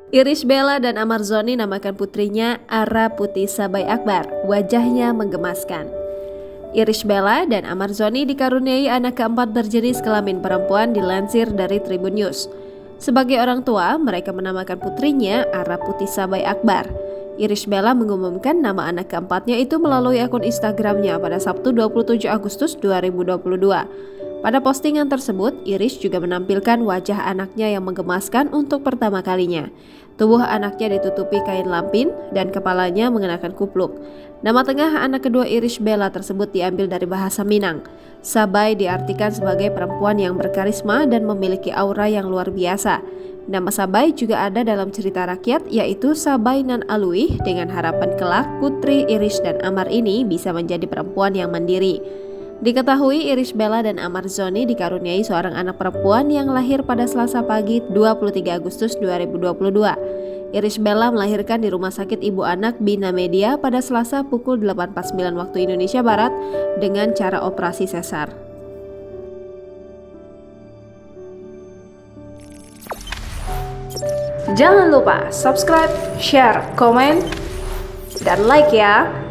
Irish Bella dan Amar Zoni namakan putrinya Ara Putih Sabai Akbar. Wajahnya menggemaskan. Irish Bella dan Amar Zoni dikaruniai anak keempat berjenis kelamin perempuan, dilansir dari Tribun News. Sebagai orang tua, mereka menamakan putrinya Ara Putih Sabai Akbar. Irish Bella mengumumkan nama anak keempatnya itu melalui akun Instagramnya pada Sabtu 27 Agustus 2022. Pada postingan tersebut, Irish juga menampilkan wajah anaknya yang menggemaskan untuk pertama kalinya. Tubuh anaknya ditutupi kain lampin dan kepalanya mengenakan kupluk. Nama tengah anak kedua Irish Bella tersebut diambil dari bahasa Minang. Sabai diartikan sebagai perempuan yang berkarisma dan memiliki aura yang luar biasa. Nama Sabai juga ada dalam cerita rakyat, yaitu Sabai Nan Aluih, dengan harapan kelak putri Irish dan Amar ini bisa menjadi perempuan yang mandiri. Diketahui Irish Bella dan Amar Zoni dikaruniai seorang anak perempuan yang lahir pada Selasa pagi 23 Agustus 2022. Irish Bella melahirkan di Rumah Sakit Ibu Anak Bina Media pada Selasa pukul 8.49 waktu Indonesia Barat dengan cara operasi sesar. Jangan lupa subscribe, share, komen, dan like ya!